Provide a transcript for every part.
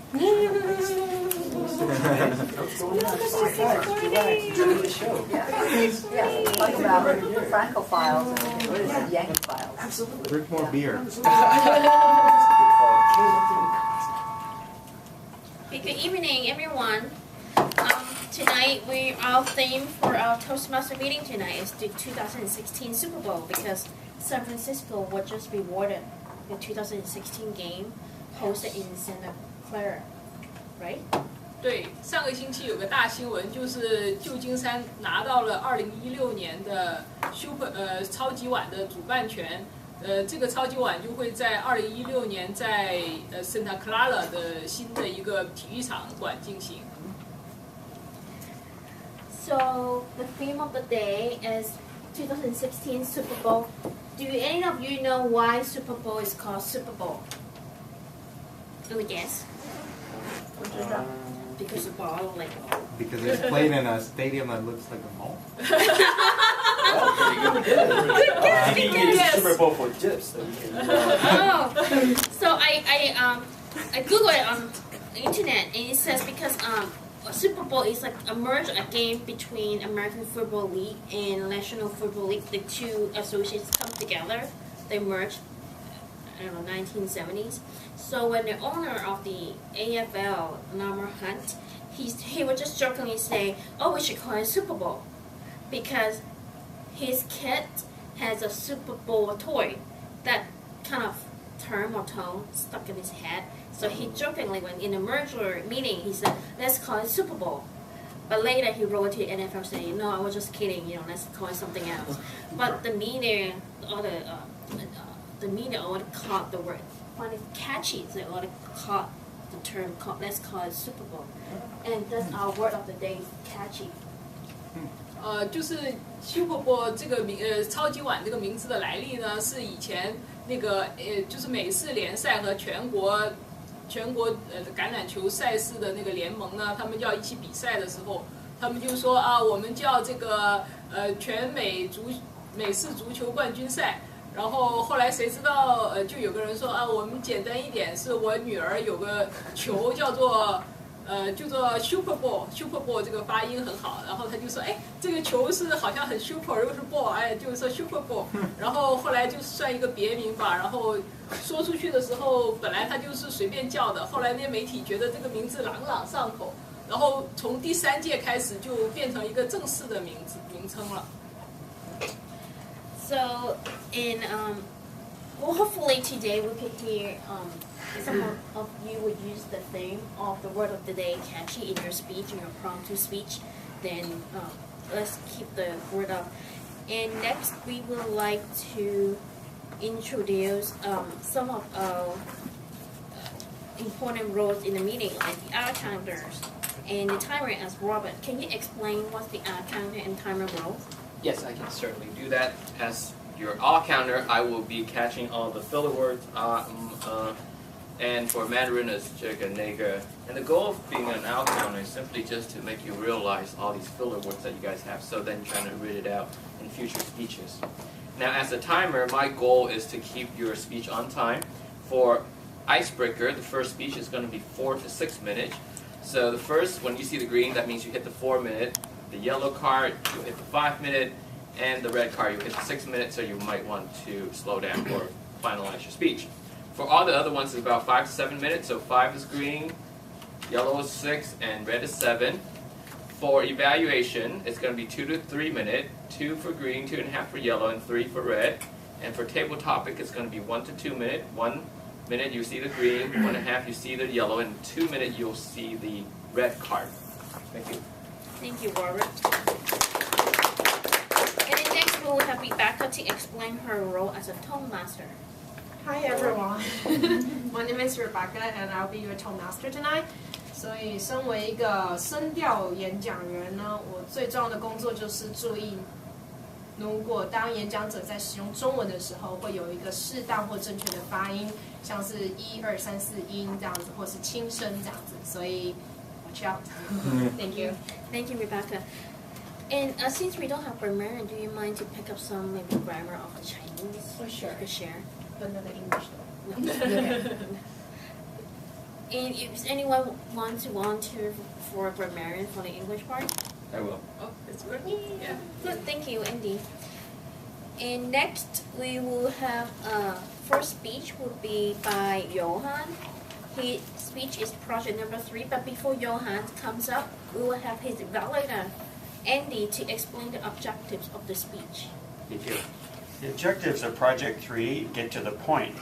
Talk about Francophiles and what is it, Yankophiles. Absolutely. Drink more beer. Good evening, everyone. Tonight, our theme for our Toastmaster meeting tonight is the 2016 Super Bowl because San Francisco was just rewarded the 2016 game hosted in Santa Clara, right? 对，上个星期有个大新闻，就是旧金山拿到了2016年的超级碗的主办权。这个超级碗就会在2016年在Santa Clara 的新的一个体育场馆进行。So the theme of the day is 2016 Super Bowl. Do any of you know why Super Bowl is called Super Bowl? Let me guess. Because the ball, like. Because it's played in a stadium that looks like a mall. Yes. Super Bowl for chips. Oh, so I googled it on the internet and it says because Super Bowl is like a game between American Football League and National Football League. The two associations come together. They merged. I don't know, 1970s. So when the owner of the AFL, Norman Hunt, he would just jokingly say, "Oh, we should call it Super Bowl," because his kid has a Super Bowl toy. That kind of term or tone stuck in his head. So he jokingly, when in a merger meeting, he said, "Let's call it Super Bowl." But later he wrote to the NFL saying, "No, I was just kidding. Let's call it something else." But the media, the media already caught the word, find it catchy. They already caught the term. Let's call it Super Bowl, and that's our word of the day, catchy. 就是 Super Bowl 这个超级碗这个名字的来历呢，是以前那个就是美式联赛和全国橄榄球赛事的那个联盟呢，他们要一起比赛的时候，他们就说啊，我们叫这个全美式足球冠军赛。然后后来谁知道就有个人说啊，我们简单一点，是我女儿有个球叫做Super Bowl 这个发音很好，然后他就说，哎，这个球是好像很 super 又是 ball， 哎，就是说 Super Bowl， 然后后来就算一个别名吧，然后说出去的时候，本来他就是随便叫的，后来那些媒体觉得这个名字朗朗上口，然后从第3届开始就变成一个正式的名称了。So, hopefully today we can hear some of you would use the theme of the word of the day, catchy, in your speech, in your promptu speech. Then let's keep the word up. And next we would like to introduce some of our important roles in the meeting, like the hour counters and the timer. As Robert, can you explain what's the hour counter and timer role? Yes, I can certainly do that. As your all counter, I will be catching all the filler words, and for Mandarin is jigga nigga. And the goal of being an all counter is simply just to make you realize all these filler words that you guys have, so then you're trying to read it out in future speeches. Now, as a timer, my goal is to keep your speech on time. For icebreaker, the first speech is going to be 4 to 6 minutes. So the first, when you see the green, that means you hit the 4 minute. The yellow card, you'll hit the 5 minute, and the red card, you'll hit the 6 minute, so you might want to slow down or finalize your speech. For all the other ones, it's about 5 to 7 minutes, so 5 is green, yellow is 6, and red is 7. For evaluation, it's going to be 2 to 3 minutes, 2 for green, 2.5 for yellow, and 3 for red. And for table topic, it's going to be 1 to 2 minutes. 1 minute you see the green, 1.5 you see the yellow, and 2 minutes you'll see the red card. Thank you. Thank you, Robert. And then next we will have Rebecca to explain her role as a tone master. Hi everyone, my name is Rebecca and I'll be your tone master tonight. 所以身为一个声调演讲人呢，我最重要的工作就是注意，如果当演讲者在使用中文的时候，会有一个适当或正确的发音，像是1、2、3、4音这样子，或是轻声这样子。所以 watch out. Thank you. Thank you, Rebecca. And since we don't have grammar, do you mind to pick up some maybe grammar of the Chinese? For sure. To share. But not the English though. No. Okay. And if anyone wants to volunteer for grammarian for the English part? I will. Oh, that's good. Yeah. Good, thank you, Andy. And next we will have first speech will be by Johan. His speech is project number 3, but before Johan comes up, we will have his evaluator, Andy, to explain the objectives of the speech. Thank you. The objectives of Project 3 get to the point.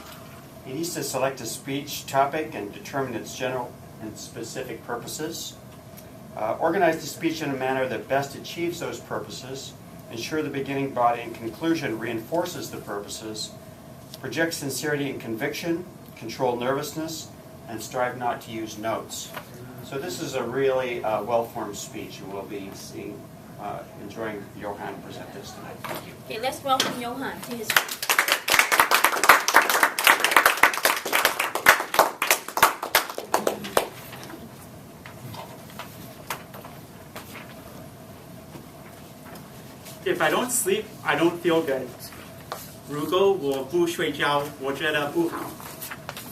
He needs to select a speech topic and determine its general and specific purposes. Organize the speech in a manner that best achieves those purposes. Ensure the beginning, body, and conclusion reinforces the purposes. Project sincerity and conviction. Control nervousness. And strive not to use notes. So this is a really well-formed speech, and we'll be enjoying Johan present this tonight. Thank you. Okay, let's welcome Johan to his speech. If I don't sleep, I don't feel good. 如果我不睡觉，我觉得不好.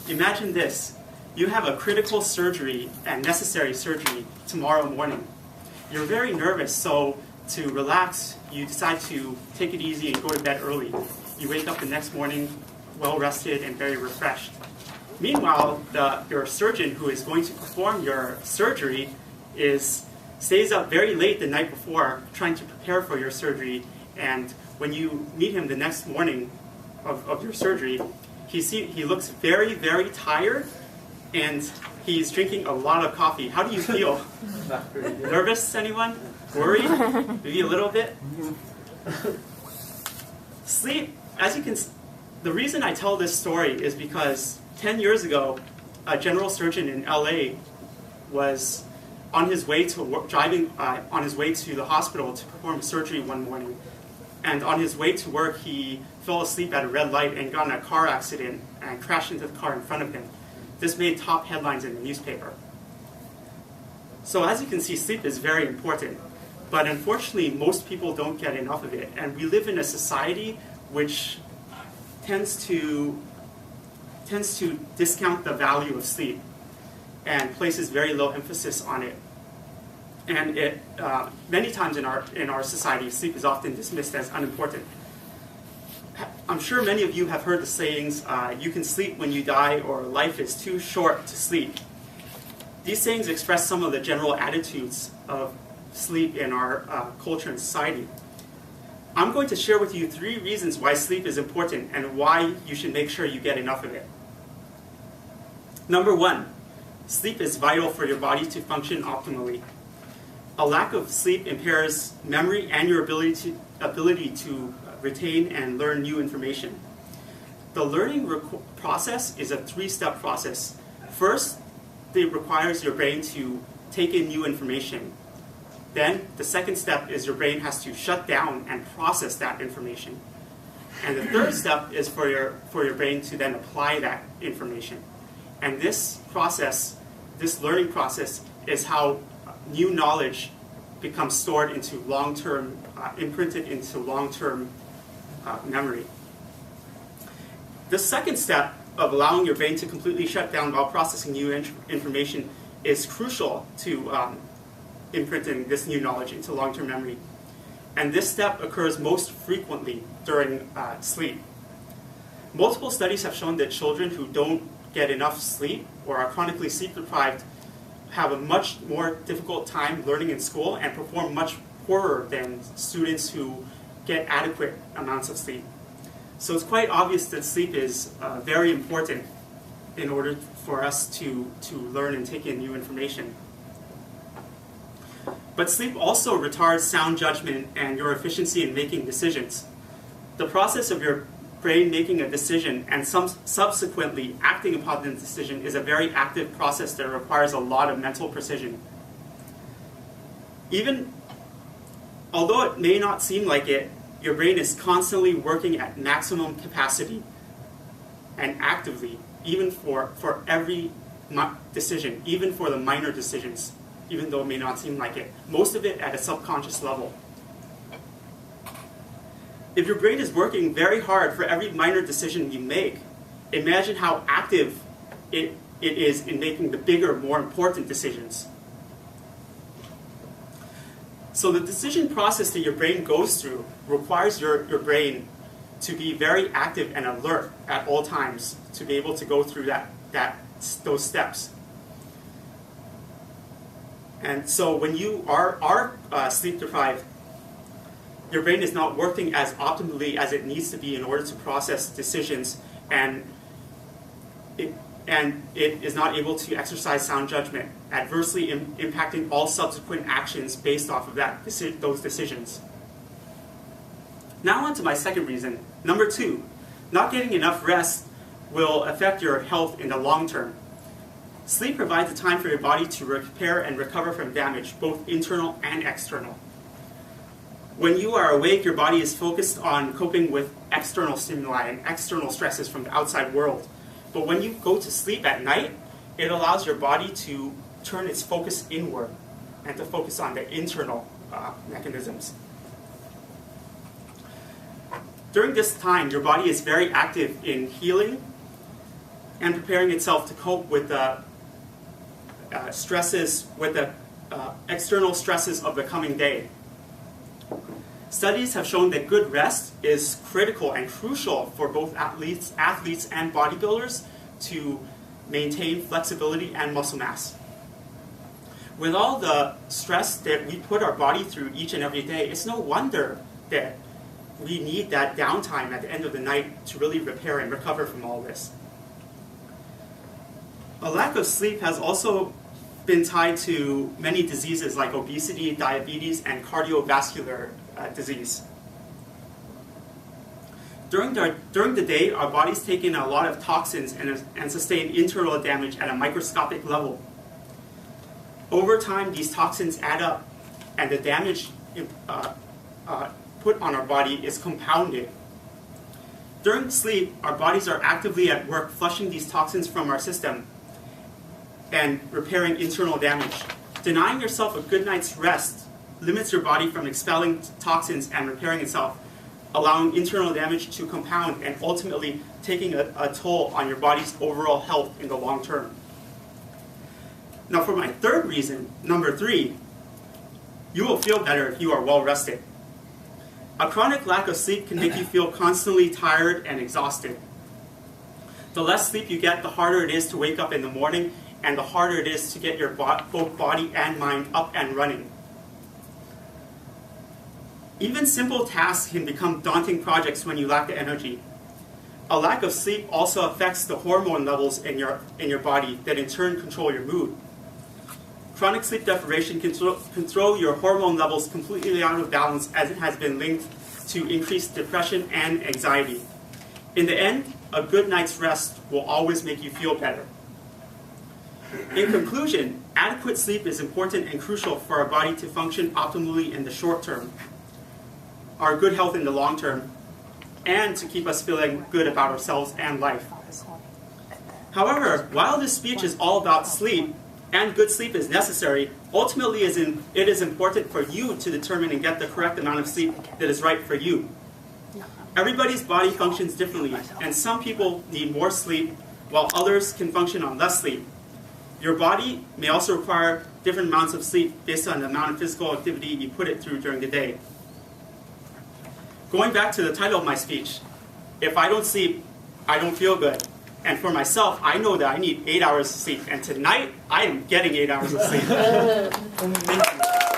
Imagine this. You have a critical surgery and necessary surgery tomorrow morning. You're very nervous, so to relax, you decide to take it easy and go to bed early. You wake up the next morning well rested and very refreshed. Meanwhile, your surgeon who is going to perform your surgery stays up very late the night before trying to prepare for your surgery, and when you meet him the next morning of your surgery, he looks very, very tired, and he's drinking a lot of coffee. How do you feel? Nervous, anyone? Worried? Maybe a little bit? Sleep, the reason I tell this story is because 10 years ago, a general surgeon in LA was on his way to on his way to the hospital to perform surgery one morning. And on his way to work, he fell asleep at a red light and got in a car accident and crashed into the car in front of him. This made top headlines in the newspaper. So as you can see, sleep is very important. But unfortunately, most people don't get enough of it. And we live in a society which tends to discount the value of sleep and places very low emphasis on it. And many times in our society, sleep is often dismissed as unimportant. I'm sure many of you have heard the sayings, you can sleep when you die, or life is too short to sleep. These sayings express some of the general attitudes of sleep in our culture and society. I'm going to share with you 3 reasons why sleep is important and why you should make sure you get enough of it. Number 1, sleep is vital for your body to function optimally. A lack of sleep impairs memory and your ability to retain and learn new information. The learning process is a 3-step process. First, it requires your brain to take in new information. Then, the second step is your brain has to shut down and process that information. And the third step is for your brain to then apply that information. And this process, this learning process, is how new knowledge becomes stored into long-term, imprinted into long-term memory. The second step of allowing your brain to completely shut down while processing new information is crucial to imprinting this new knowledge into long-term memory. And this step occurs most frequently during sleep. Multiple studies have shown that children who don't get enough sleep or are chronically sleep deprived have a much more difficult time learning in school and perform much poorer than students who get adequate amounts of sleep. So it's quite obvious that sleep is very important in order for us to learn and take in new information. But sleep also retards sound judgment and your efficiency in making decisions. The process of your brain making a decision and subsequently acting upon the decision is a very active process that requires a lot of mental precision. Although it may not seem like it, your brain is constantly working at maximum capacity and actively, even for every decision, even for the minor decisions, even though it may not seem like it. Most of it at a subconscious level. If your brain is working very hard for every minor decision you make, imagine how active it it is in making the bigger, more important decisions. So the decision process that your brain goes through requires your brain to be very active and alert at all times to be able to go through those steps. And so when you are sleep deprived, your brain is not working as optimally as it needs to be in order to process decisions, and it is not able to exercise sound judgment, adversely impacting all subsequent actions based off of those decisions. Now on to my second reason. Number 2, not getting enough rest will affect your health in the long term. Sleep provides a time for your body to repair and recover from damage, both internal and external. When you are awake, your body is focused on coping with external stimuli and external stresses from the outside world. But when you go to sleep at night, it allows your body to turn its focus inward and to focus on the internal mechanisms. During this time, your body is very active in healing and preparing itself to cope with the external stresses of the coming day. Studies have shown that good rest is critical and crucial for both athletes and bodybuilders to maintain flexibility and muscle mass. With all the stress that we put our body through each and every day, it's no wonder that we need that downtime at the end of the night to really repair and recover from all this. A lack of sleep has also been tied to many diseases like obesity, diabetes, and cardiovascular disease. During the day, our bodies take in a lot of toxins and sustain internal damage at a microscopic level. Over time, these toxins add up, and the damage put on our body is compounded. During sleep, our bodies are actively at work flushing these toxins from our system and repairing internal damage. Denying yourself a good night's rest limits your body from expelling toxins and repairing itself, allowing internal damage to compound and ultimately taking a toll on your body's overall health in the long term. Now for my third reason, number 3, you will feel better if you are well rested. A chronic lack of sleep can make you feel constantly tired and exhausted. The less sleep you get, the harder it is to wake up in the morning, and the harder it is to get your both body and mind up and running. Even simple tasks can become daunting projects when you lack the energy. A lack of sleep also affects the hormone levels in your body that in turn control your mood. Chronic sleep deprivation can throw your hormone levels completely out of balance, as it has been linked to increased depression and anxiety. In the end, a good night's rest will always make you feel better. In conclusion, adequate sleep is important and crucial for our body to function optimally in the short term, our good health in the long term, and to keep us feeling good about ourselves and life. However, while this speech is all about sleep, and good sleep is necessary, ultimately it is important for you to determine and get the correct amount of sleep that is right for you. Everybody's body functions differently, and some people need more sleep, while others can function on less sleep. Your body may also require different amounts of sleep based on the amount of physical activity you put it through during the day. Going back to the title of my speech, if I don't sleep, I don't feel good. And for myself, I know that I need 8 hours of sleep. And tonight, I am getting 8 hours of sleep. Thank you.